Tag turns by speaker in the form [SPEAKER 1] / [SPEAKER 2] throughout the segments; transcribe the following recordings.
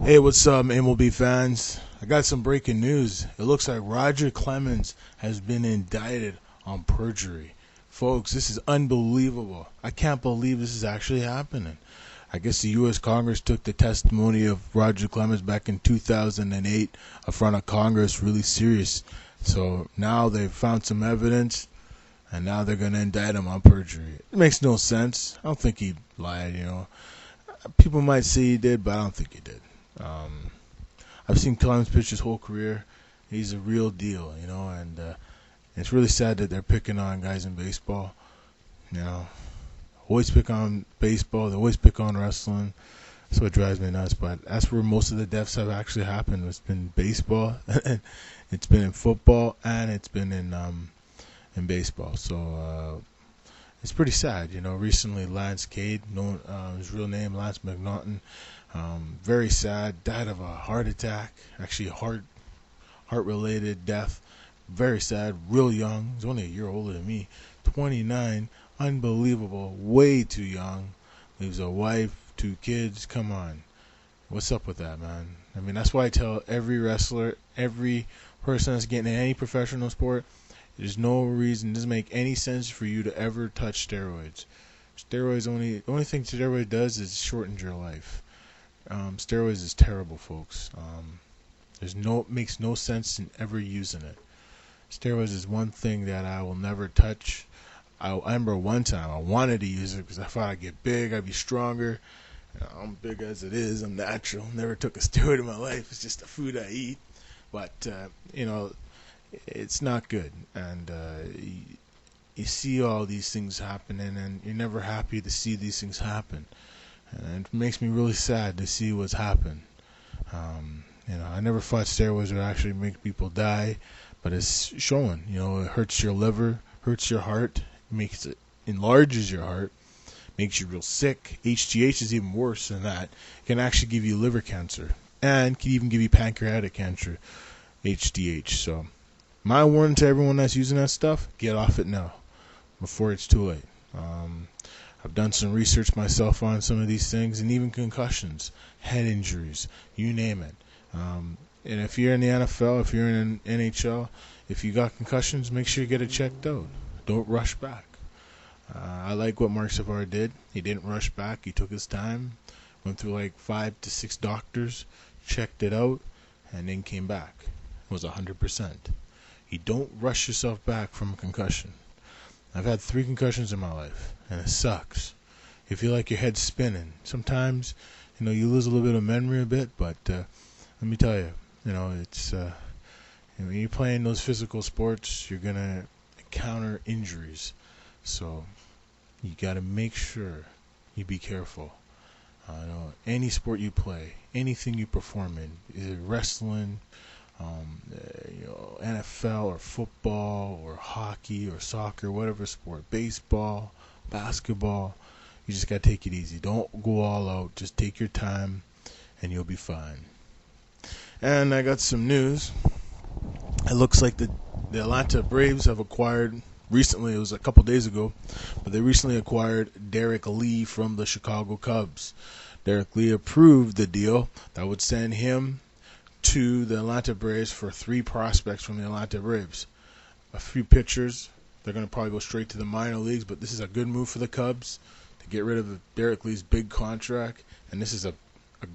[SPEAKER 1] Hey, what's up, MLB fans? I got some breaking news. It looks like Roger Clemens has been indicted on perjury. Folks, this is unbelievable. I can't believe this is actually happening. I guess the U.S. Congress took the testimony of Roger Clemens back in 2008 in front of Congress really serious. So now they've found some evidence, and now they're going to indict him on perjury. It makes no sense. I don't think he lied. People might say he did, but I don't think he did. I've seen Clemens pitch his whole career. He's a real deal, and it's really sad that they're picking on guys in baseball. Always pick on baseball. They always pick on wrestling. That's what drives me nuts. But that's where most of the deaths have actually happened. It's been baseball, it's been in football, and it's been in baseball. So it's pretty sad. Recently Lance Cade, his real name Lance McNaughton, very sad, died of a heart attack, actually heart-related death. Very sad, real young. He's only a year older than me, 29. Unbelievable, way too young. Leaves a wife, 2 kids. Come on, what's up with that, man? I mean, that's why I tell every wrestler, every person that's getting in any professional sport, there's no reason, it doesn't make any sense for you to ever touch steroids. The only thing steroid does is shorten your life. Steroids is terrible, folks. Makes no sense in ever using it. Steroids is one thing that I will never touch. I remember one time I wanted to use it because I thought I'd get big, I'd be stronger. I'm big as it is. I'm natural. Never took a steroid in my life. It's just the food I eat. But it's not good. And you see all these things happening, and you're never happy to see these things happen. And it makes me really sad to see what's happened. I never thought steroids would actually make people die, but it's showing. It hurts your liver, hurts your heart, enlarges your heart, makes you real sick. HGH is even worse than that. It can actually give you liver cancer, and can even give you pancreatic cancer, HDH. So my warning to everyone that's using that stuff, get off it now, before it's too late. I've done some research myself on some of these things, and even concussions, head injuries, you name it. And if you're in the NFL, if you're in NHL, if you got concussions, make sure you get it checked out. Don't rush back. I like what Mark Savard did. He didn't rush back. He took his time, went through like 5 to 6 doctors, checked it out, and then came back. It was 100%. You don't rush yourself back from a concussion. I've had 3 concussions in my life, and it sucks. You feel like your head's spinning. Sometimes, you lose a little bit of memory but let me tell you, it's when you're playing those physical sports, you're gonna encounter injuries. So you gotta make sure you be careful. Any sport you play, anything you perform in, either wrestling, NFL or football or hockey or soccer, whatever sport, baseball, basketball, you just gotta take it easy. Don't go all out. Just take your time, and you'll be fine. And I got some news. It looks like the Atlanta Braves have acquired recently. It was a couple days ago, but they recently acquired Derek Lee from the Chicago Cubs. Derek Lee approved the deal that would send him to the Atlanta Braves for 3 prospects from the Atlanta Braves. A few pitchers. They're going to probably go straight to the minor leagues, but this is a good move for the Cubs to get rid of Derek Lee's big contract, and this is a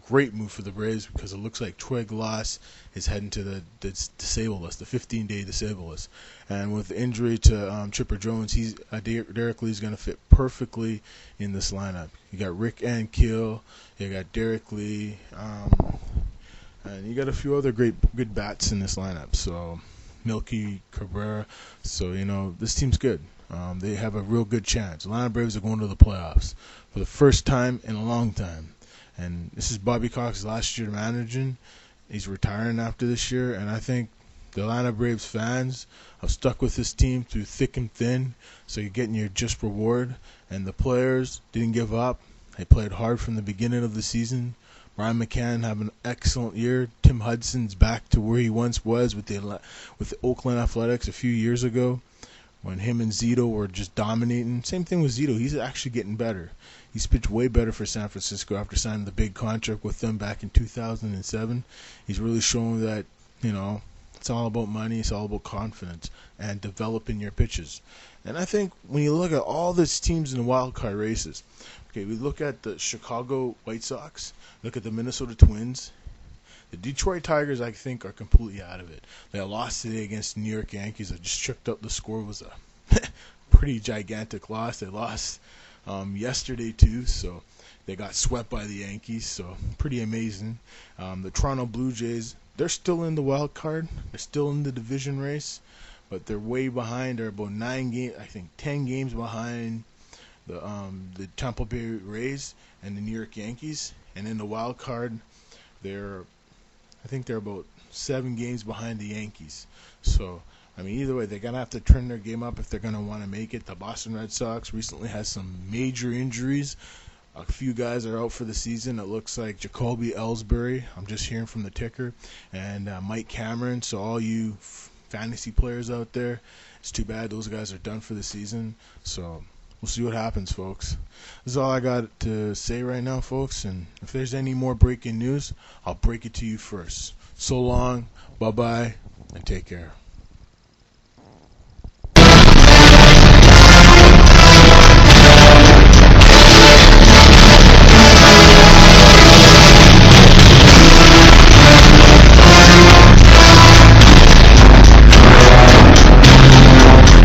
[SPEAKER 1] great move for the Braves because it looks like Troy Glass is heading to the disabled list, the 15-day disabled list. And with the injury to Chipper Jones, Derek Lee's going to fit perfectly in this lineup. You got Rick Ankiel, you got Derek Lee, and you got a few other good bats in this lineup. So Milky Cabrera. So this team's good. They have a real good chance. Atlanta Braves are going to the playoffs for the first time in a long time. And this is Bobby Cox's last year managing. He's retiring after this year, and I think the Atlanta Braves fans have stuck with this team through thick and thin, so you're getting your just reward. And the players didn't give up. They played hard from the beginning of the season. Brian McCann had an excellent year. Tim Hudson's back to where he once was with the Oakland Athletics a few years ago. when him and Zito were just dominating. Same thing with Zito. He's actually getting better. He's pitched way better for San Francisco after signing the big contract with them back in 2007. He's really shown that, it's all about money. It's all about confidence and developing your pitches. And I think when you look at all these teams in the wild card races, okay, we look at the Chicago White Sox, look at the Minnesota Twins. The Detroit Tigers, I think, are completely out of it. They lost today against the New York Yankees. I just checked up the score. It was a pretty gigantic loss. They lost yesterday, too, so they got swept by the Yankees, so pretty amazing. The Toronto Blue Jays, they're still in the wild card. They're still in the division race, but they're way behind. They're about 9 games, I think 10 games behind the Tampa Bay Rays and the New York Yankees. And in the wild card, I think they're about 7 games behind the Yankees. So, either way, they're going to have to turn their game up if they're going to want to make it. The Boston Red Sox recently has some major injuries. A few guys are out for the season. It looks like Jacoby Ellsbury, I'm just hearing from the ticker, and Mike Cameron. So all you fantasy players out there, it's too bad those guys are done for the season. So we'll see what happens, folks. This is all I got to say right now, folks. And if there's any more breaking news, I'll break it to you first. So long, bye-bye, and take care.